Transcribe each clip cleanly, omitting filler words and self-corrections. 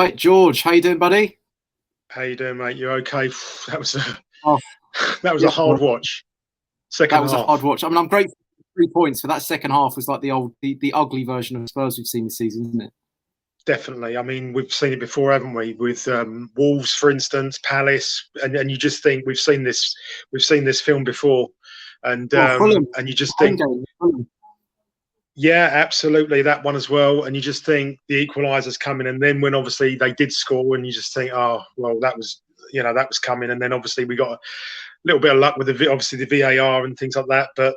Right, George, how you doing, buddy? How you doing, mate? You okay? That was a Oh, that was yeah, a hard watch. that Second was a hard half, watch. I mean, I'm grateful for 3 points, but that second half was like the ugly version of Spurs we've seen this season, isn't it? definitely. I mean, we've seen it before, haven't we? With Wolves, for instance, Palace, and you just think we've seen this film before, and Oh, um, Fulham, and you just home think, game. Fulham. yeah, absolutely, that one as well. And you just think the equaliser's coming, and then when obviously they did score, and you just think, oh well, that was coming, and then obviously we got a little bit of luck with obviously the VAR and things like that, but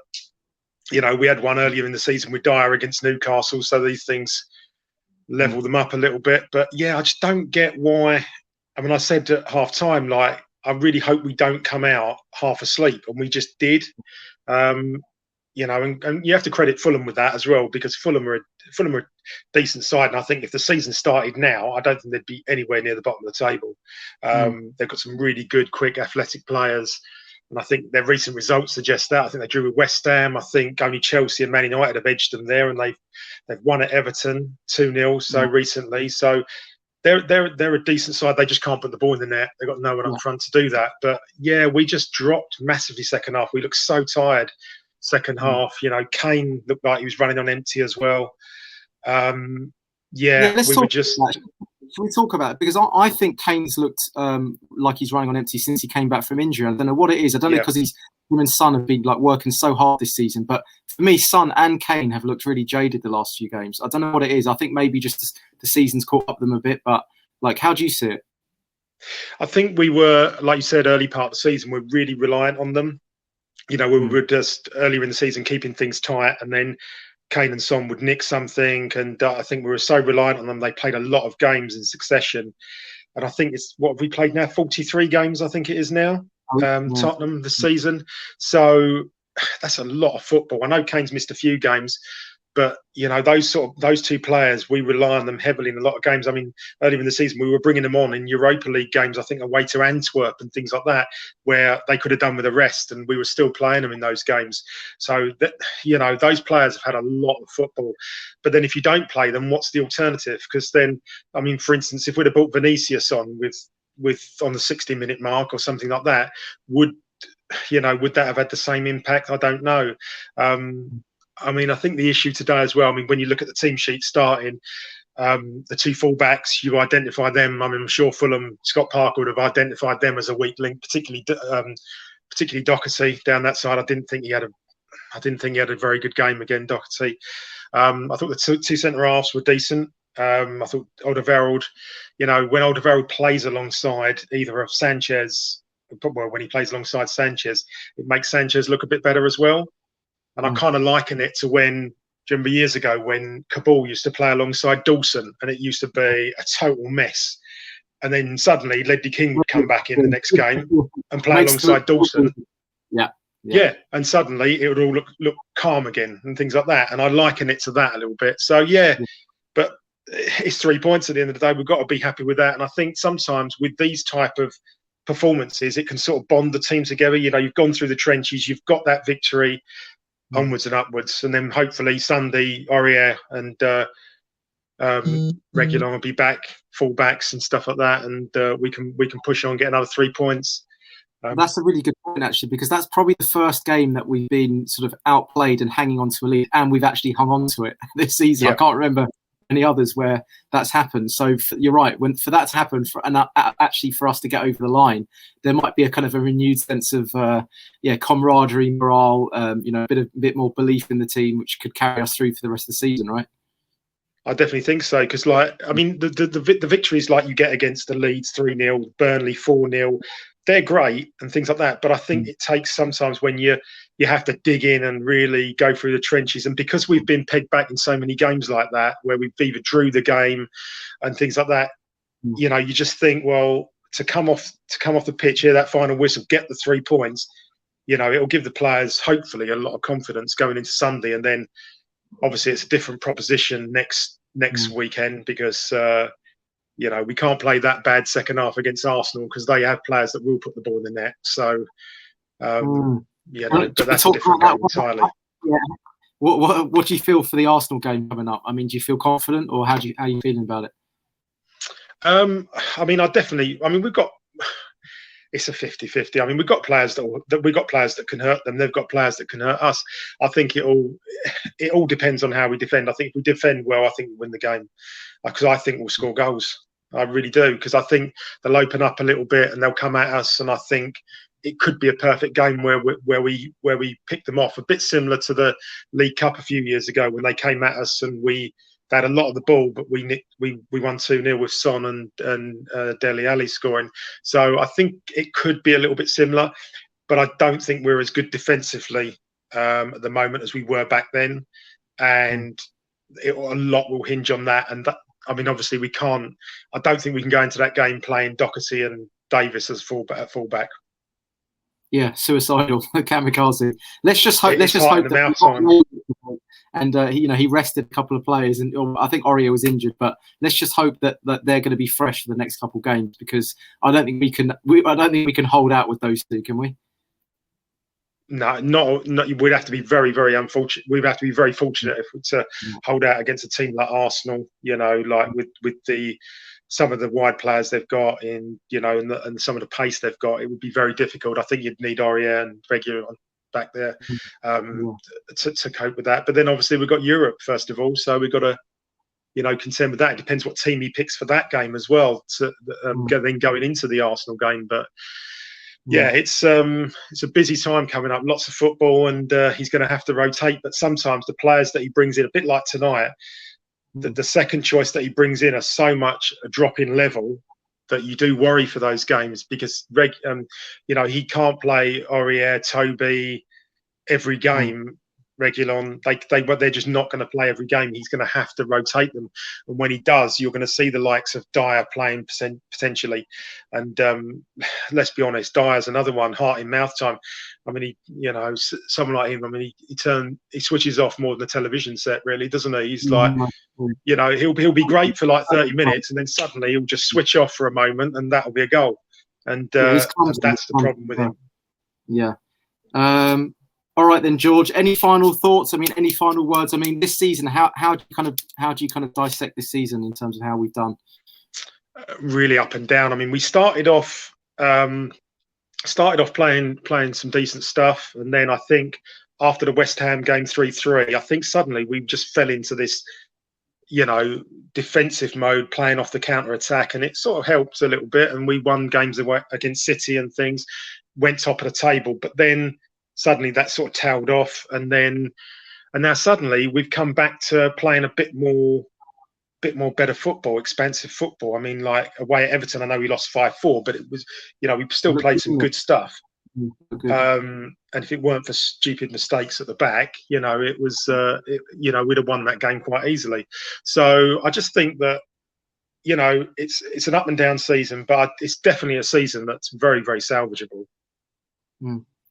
we had one earlier in the season with Dyer against Newcastle, so these things level them up a little bit. But yeah, I just don't get why. I mean, I said at half time, like, I really hope we don't come out half asleep, and we just did. Um, and you have to credit Fulham with that as well, because Fulham are a decent side, and I think if the season started now, I don't think they'd be anywhere near the bottom of the table. They've got some really good, quick, athletic players, and I think their recent results suggest that. I think they drew with West Ham. I think only Chelsea and Man United have edged them there, and they've won at Everton 2-0 recently. So they're a decent side. They just can't put the ball in the net. They've got no one up front to do that. But yeah, we just dropped massively second half. We looked so tired second half. Kane looked like he was running on empty as well. Yeah, let's we talk were just. about that. Can we talk about it? Because I think Kane's looked like he's running on empty since he came back from injury. I don't know what it is. I don't know because him and Son have been like working so hard this season. But for me, Son and Kane have looked really jaded the last few games. I don't know what it is. I think maybe just the season's caught up with them a bit. But like, how do you see it? I think we were, like you said, early part of the season, we're really reliant on them. We were just earlier in the season keeping things tight, and then Kane and Son would nick something, and I think we were so reliant on them. They played a lot of games in succession, and I think it's what have we played now? 43 games, I think it is now. Tottenham this season, so that's a lot of football. I know Kane's missed a few games, but those two players, we rely on them heavily in a lot of games. I mean, earlier in the season, we were bringing them on in Europa League games, I think away to Antwerp and things like that, where they could have done with a rest, and we were still playing them in those games. So those players have had a lot of football. But then if you don't play them, what's the alternative? Because then, I mean, for instance, if we'd have brought Vinicius on with on the 60-minute mark or something like that, would that have had the same impact? I don't know. I mean, I think the issue today as well, I mean, when you look at the team sheet starting, the two fullbacks, you identify them. I mean, I'm sure Fulham, Scott Parker would have identified them as a weak link, particularly Doherty down that side. I didn't think he had a very good game again, Doherty. I thought the two centre halves were decent. I thought Alderweireld, when Alderweireld plays alongside either of Sanchez, well, when he plays alongside Sanchez, it makes Sanchez look a bit better as well. And I kind of liken it to when, do you remember years ago when Kabul used to play alongside Dawson, and it used to be a total mess. And then suddenly Ledley King would come back in the next game and play alongside Dawson. Yeah, and suddenly it would all look calm again and things like that. And I liken it to that a little bit. So but it's 3 points at the end of the day. We've got to be happy with that. And I think sometimes with these type of performances, it can sort of bond the team together. You've gone through the trenches, you've got that victory. Onwards and upwards, and then hopefully Sunday Aurier and Reguilon will be back, full-backs and stuff like that, and we can push on, get another 3 points. That's a really good point, actually, because that's probably the first game that we've been sort of outplayed and hanging on to a lead, and we've actually hung on to it this season. I can't remember any others where that's happened. So you're right. For that to happen, actually for us to get over the line, there might be a kind of a renewed sense of camaraderie, morale, a bit more belief in the team, which could carry us through for the rest of the season, right? I definitely think so, because the victories like you get against the Leeds 3-0, Burnley 4-0, they're great and things like that. But I think it takes sometimes when you have to dig in and really go through the trenches. And because we've been pegged back in so many games like that, where we've either drew the game and things like that, you just think, well, to come off the pitch here, that final whistle, get the 3 points, it'll give the players hopefully a lot of confidence going into Sunday. And then obviously it's a different proposition next weekend, because we can't play that bad second half against Arsenal, because they have players that will put the ball in the net. So, but that's a different game entirely. Yeah. What do you feel for the Arsenal game coming up? I mean, do you feel confident, or how are you feeling about it? I mean, we've got. It's a 50-50. I mean, we've got players that can hurt them. They've got players that can hurt us. I think it all depends on how we defend. I think if we defend well, I think we win the game, because I think we'll score goals. I really do, because I think they'll open up a little bit and they'll come at us, and I think it could be a perfect game where we pick them off, a bit similar to the League Cup a few years ago when they came at us and they had a lot of the ball, but we won 2-0 with Son and Dele Alli scoring. So I think it could be a little bit similar, but I don't think we're as good defensively at the moment as we were back then, and a lot will hinge on that. And that, I mean, obviously we can't. I don't think we can go into that game playing Doherty and Davis as fullback. Yeah, suicidal, kamikaze. Let's just hope. Let's just hope that. And he rested a couple of players, and I think Oreo was injured. But let's just hope that they're going to be fresh for the next couple of games, because I don't think we can. I don't think we can hold out with those two, can we? No, not. We'd have to be very, very unfortunate. We'd have to be very fortunate if to hold out against a team like Arsenal. Like with some of the wide players they've got and some of the pace they've got, it would be very difficult. I think you'd need Aurier and Regular back there to cope with that. But then obviously we've got Europe first of all, so we've got to contend with that. It depends what team he picks for that game as well, then going into the Arsenal game. But yeah, it's a busy time coming up, lots of football, and he's going to have to rotate. But sometimes the players that he brings in, a bit like tonight, the second choice that he brings in are so much a drop in level that you do worry for those games, because he can't play Aurier, Toby every game. Reguilon, they're just not going to play every game. He's going to have to rotate them, and when he does, you're going to see the likes of Dyer playing potentially. And let's be honest, Dyer's another one, heart in mouth time. I mean, someone like him. I mean, he switches off more than the television set, really, doesn't he? He's like, he'll be great for like 30 minutes, and then suddenly he'll just switch off for a moment, and that'll be a goal. And that's the problem with him. Yeah. All right then, George. Any final thoughts? I mean, any final words? I mean, this season, how do you kind of dissect this season in terms of how we've done? Really up and down. I mean, we started off playing some decent stuff, and then I think after the West Ham game 3-3, I think suddenly we just fell into this, defensive mode, playing off the counter attack, and it sort of helped a little bit. And we won games against City and things, went top of the table, but then suddenly that sort of tailed off, and now suddenly we've come back to playing a bit more better football, expansive football. I mean, like away at Everton, I know we lost 5-4, but it was, we still played some good stuff. And if it weren't for stupid mistakes at the back, it was, we'd have won that game quite easily. So I just think that, it's an up and down season, but it's definitely a season that's very, very salvageable.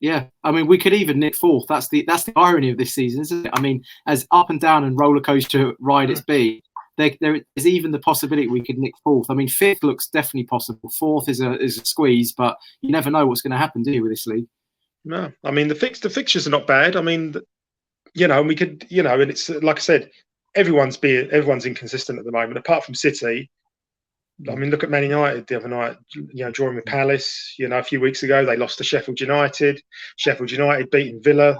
Yeah, I mean, we could even nick fourth. That's the irony of this season, isn't it? I mean, as up and down and roller coaster ride it's been, there is even the possibility we could nick fourth. I mean, fifth looks definitely possible. Fourth is a squeeze, but you never know what's going to happen, do you, with this league? No, I mean the fixtures are not bad. I mean, we could, and it's like I said, everyone's inconsistent at the moment, apart from City. I mean, look at Man United the other night, drawing with Palace. A few weeks ago, they lost to Sheffield United. Sheffield United beating Villa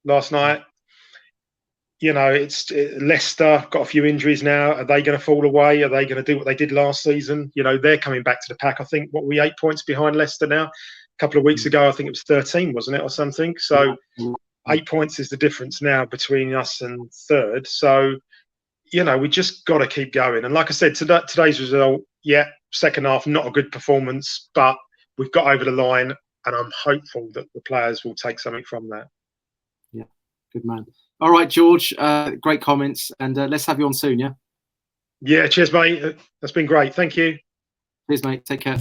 last night. It's Leicester got a few injuries now. Are they going to fall away? Are they going to do what they did last season? They're coming back to the pack. I think, what were we, 8 points behind Leicester now? A couple of weeks ago, I think it was 13, wasn't it, or something? So 8 points is the difference now between us and third. So, we just got to keep going. And like I said, today's result, second half, not a good performance, but we've got over the line, and I'm hopeful that the players will take something from that. Yeah, good man. All right, George, great comments, and let's have you on soon, yeah? Yeah, cheers, mate. That's been great. Thank you. Cheers, mate. Take care.